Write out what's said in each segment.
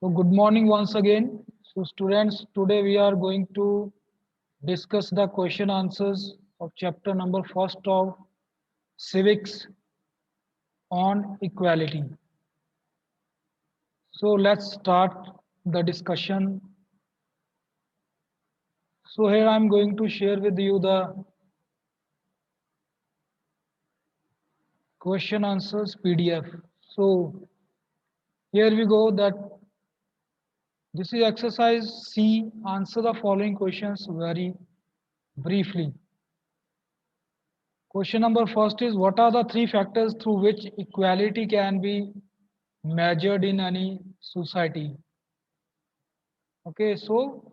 So good morning once again. So students, today we are going to discuss the question answers of chapter number first of civics on equality. So let's start the discussion. So here I'm going to share with you the question answers PDF. So here we go that this is exercise C. Answer the following questions very briefly. Question number first is what are the three factors through which equality can be measured in any society? Okay, so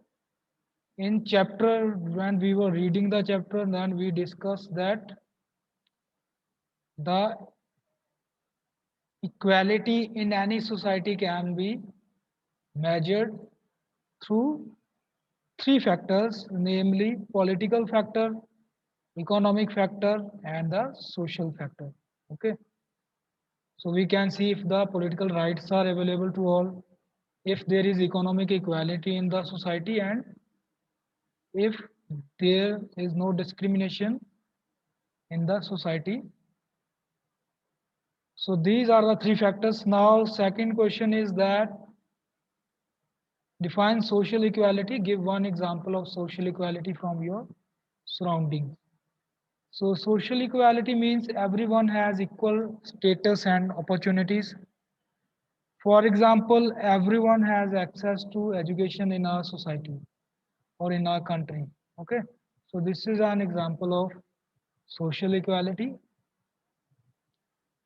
in chapter when we were reading the chapter, then we discussed that the equality in any society can be measured through three factors, namely political factor, economic factor, and the social factor. Okay, so we can see if the political rights are available to all, if there is economic equality in the society, and if there is no discrimination in the society. So these are the three factors. Now second question is that define social equality. Give one example of social equality from your surroundings. So social equality means everyone has equal status and opportunities. For example, everyone has access to education in our society or in our country. Okay, so this is an example of social equality.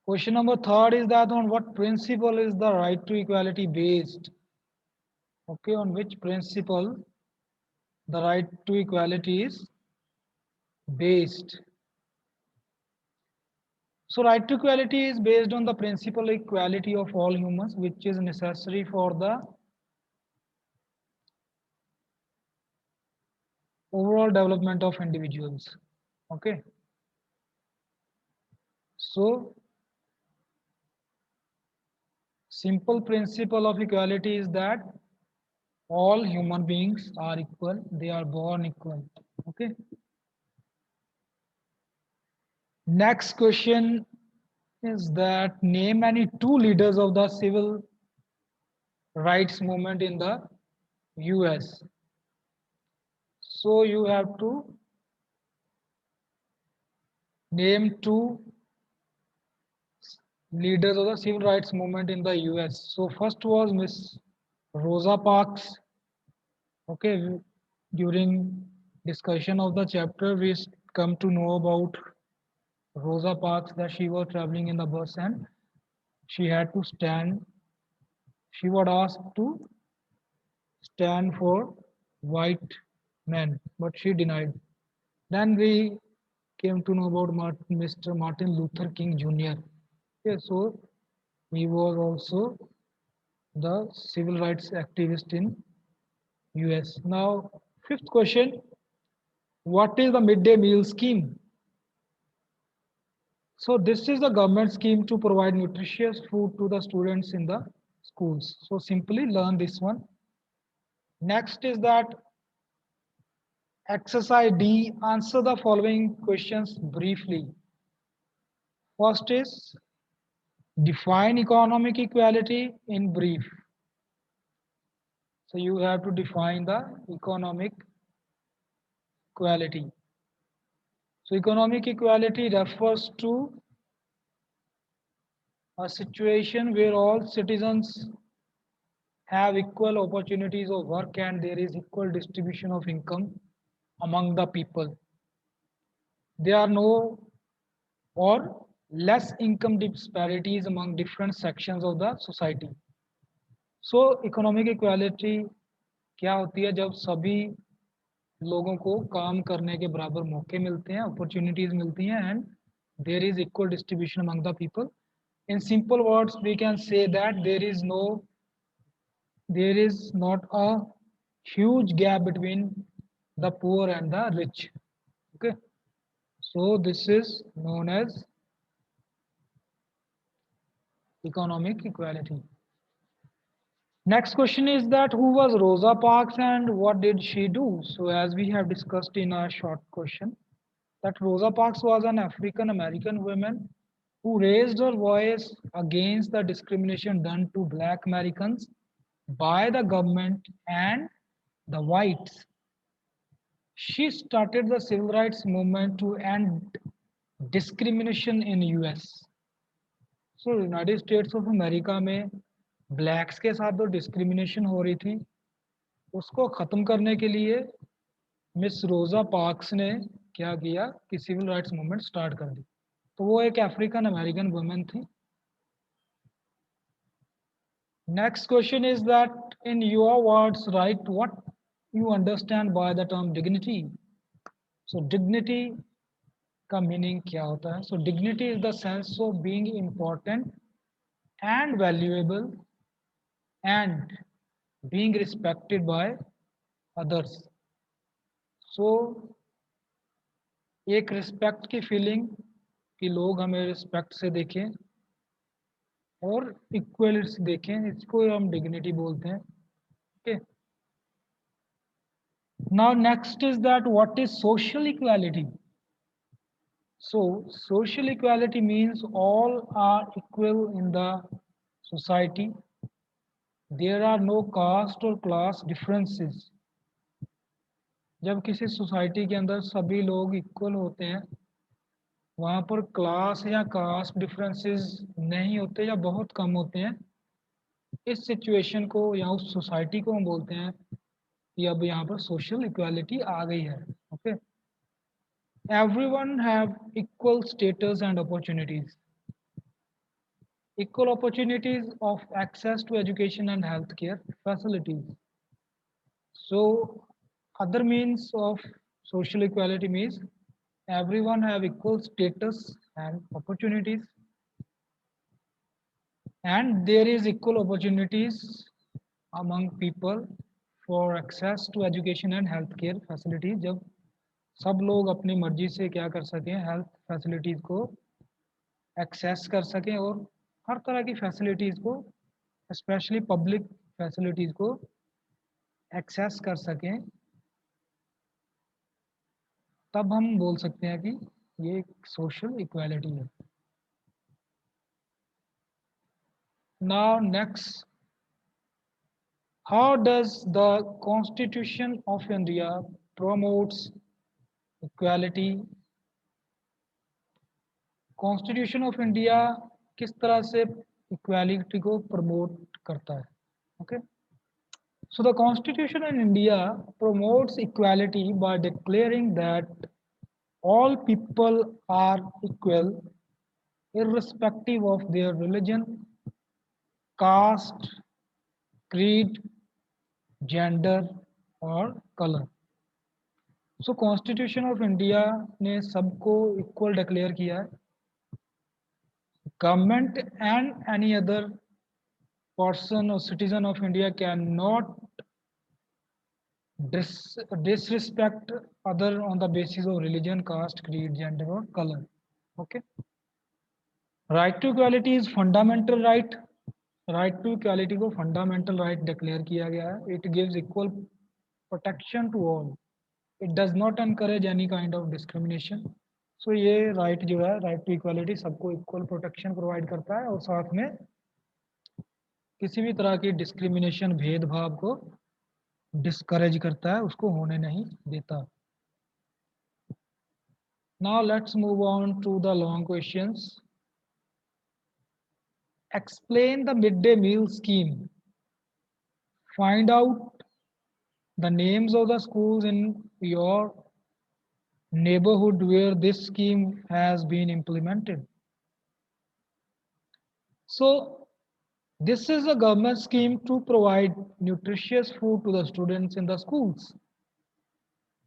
Question number third is that on what principle is the right to equality based? Okay, on which principle the right to equality is based? So right to equality is based on the principle equality of all humans, which is necessary for the overall development of individuals. Okay, so simple principle of equality is that all human beings are equal, they are born equal. Okay, next question is that name any two leaders of the civil rights movement in the US. So you have to name two leaders of the civil rights movement in the US. So first was Miss Rosa Parks. Okay, during discussion of the chapter, we come to know about Rosa Parks that she was traveling in the bus and she had to stand. She was asked to stand for white men, but she denied. Then we came to know about Mr. Martin Luther King Jr. Okay, so he was also the civil rights activist in US. Now, fifth question, what is the midday meal scheme? So this is the government scheme to provide nutritious food to the students in the schools. So simply learn this one. Next is that exercise D, answer the following questions briefly. First is define economic equality in brief. So you have to define the economic equality. So economic equality refers to a situation where all citizens have equal opportunities of work and there is equal distribution of income among the people. There are no or less income disparities among different sections of the society. So economic equality क्या होती है जब सभी लोगों को काम करने के बराबर मौके मिलते हैं, अपॉर्चुनिटीज मिलती हैं and there is equal distribution among the people. In simple words, we can say that there is not a huge gap between the poor and the rich. Okay, so this is known as economic equality. Next question is that who was Rosa Parks and what did she do? So as we have discussed in a short question, that Rosa Parks was an African American woman who raised her voice against the discrimination done to black Americans by the government and the whites. She started the civil rights movement to end discrimination in US. So United states of America में blacks के साथ जो discrimination हो रही थी उसको ख़त्म करने के लिए मिस रोज़ा पार्क्स ने क्या किया कि सिविल राइट्स मूवमेंट स्टार्ट कर दी। तो वो एक अफ्रीकन अमेरिकन वुमेन थी। Next question is that in your words right what you understand by the term dignity. So dignity का मीनिंग क्या होता है? So dignity is the sense of being important and valuable and being respected by others. So एक respect की feeling कि लोग हमें respect से देखें और इक्वलिटी देखें, इसको हम डिग्निटी बोलते हैं। Okay, now next is that what is social equality. So social equality means all are equal in the society. There are no caste or class differences. जब किसी सोसाइटी के अंदर सभी लोग इक्वल होते हैं वहाँ पर क्लास या कास्ट डिफरेंसेस नहीं होते या बहुत कम होते हैं। इस सिचुएशन को या उस सोसाइटी को हम बोलते हैं कि अब यहाँ पर सोशल इक्वालिटी आ गई है। Okay, everyone have equal status and opportunities. Equal opportunities of access to education and healthcare facilities. So other means of social equality means everyone have equal status and opportunities, and there is equal opportunities among people for access to education and healthcare facilities। जब सब लोग अपनी मर्जी से क्या कर सकें, health facilities को एक्सेस कर सकें और हर तरह की फैसिलिटीज़ को, स्पेशली पब्लिक फैसिलिटीज़ को एक्सेस कर सकें, तब हम बोल सकते हैं कि ये एक सोशल इक्वालिटी है। Now next, how does the constitution of India promotes equality. Constitution of India किस तरह से इक्वालिटी को प्रमोट करता है? Okay, so the constitution in India promotes equality by declaring that all people are equal irrespective of their religion, caste, creed, gender और color। So constitution of India ने सबको equal declare किया है। Government and any other person और citizen of India can not disrespect other on the basis of religion, caste, creed, gender or color। Okay, right to equality is fundamental right। right to equality को fundamental right declare किया गया है। it gives equal protection to all, it does not encourage any kind of discrimination। so ये right जो है, right to equality, सबको equal protection provide करता है और साथ में किसी भी तरह की discrimination, भेदभाव को डिस्करेज करता है, उसको होने नहीं देता। Now let's move on to the long questions. Explain the midday meal scheme. Find out the names of the schools in your neighborhood where this scheme has been implemented. So this is a government scheme to provide nutritious food to the students in the schools.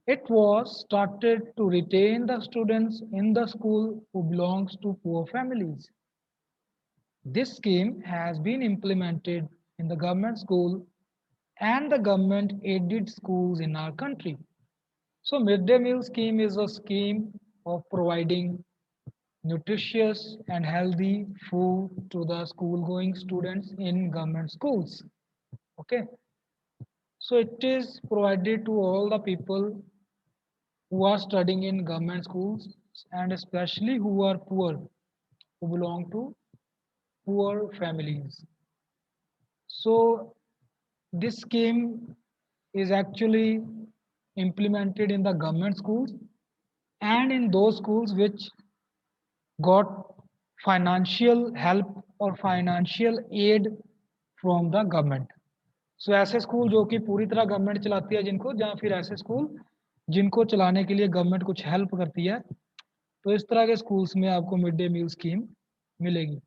It was started to retain the students in the school who belongs to poor families. This scheme has been implemented in the government school and the government aided schools in our country. So midday meal scheme is a scheme of providing nutritious and healthy food to the school going students in government schools. Okay, so it is provided to all the people who are studying in government schools, and especially who are poor, who belong to poor families. So this scheme is actually implemented in the government schools and in those schools which got financial help or financial aid from the government. So ऐसे school जो कि पूरी तरह government चलाती है जिनको, या फिर ऐसे स्कूल जिनको चलाने के लिए गवर्नमेंट कुछ हेल्प करती है, तो इस तरह के स्कूल्स में आपको मिड डे मील स्कीम मिलेगी.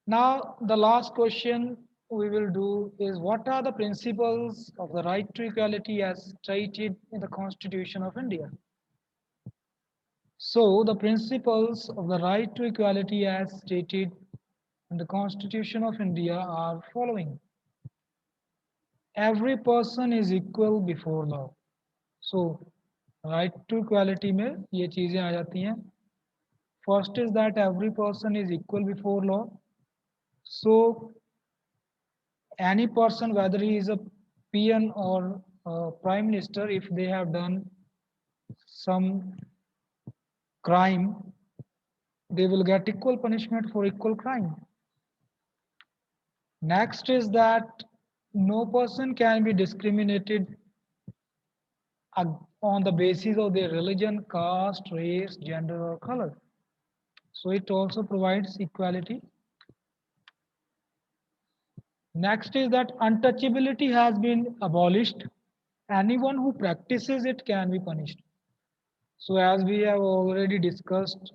Now, the last question we will do is, what are the principles of the right to equality as stated in the Constitution of India? So, the principles of the right to equality as stated in the Constitution of India are following. Every person is equal before law. So, right to equality में ये चीज़ें आ जाती हैं. First is that every person is equal before law. So, any person, whether he is a peon or a prime minister, if they have done some crime, they will get equal punishment for equal crime. Next is that no person can be discriminated on the basis of their religion, caste, race, gender, or color. So it also provides equality. Next is that untouchability has been abolished. Anyone who practices it can be punished. So as we have already discussed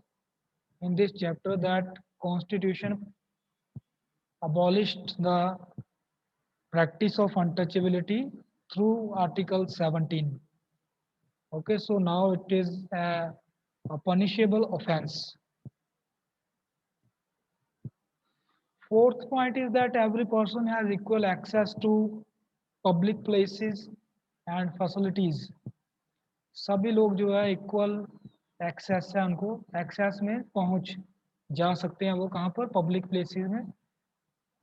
in this chapter, that Constitution abolished the practice of untouchability through Article 17. Okay, so now it is a punishable offense. Fourth point is that every person has equal access to public places and facilities. सभी लोग जो है equal access है, उनको access में पहुंच जा सकते हैं. वो कहाँ पर? पब्लिक प्लेसेस में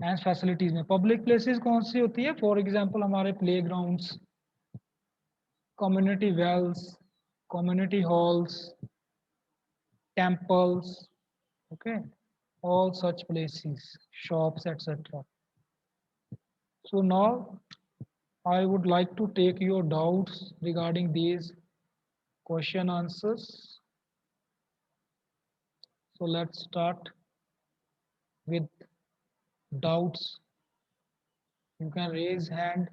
एंड फैसिलिटीज में. पब्लिक प्लेसेस कौन सी होती है? फॉर एग्जांपल हमारे playgrounds, community wells, community halls, temples, okay, all such places, shops, etc. So now I would like to take your doubts regarding these question answers. So let's start with doubts. You can raise hand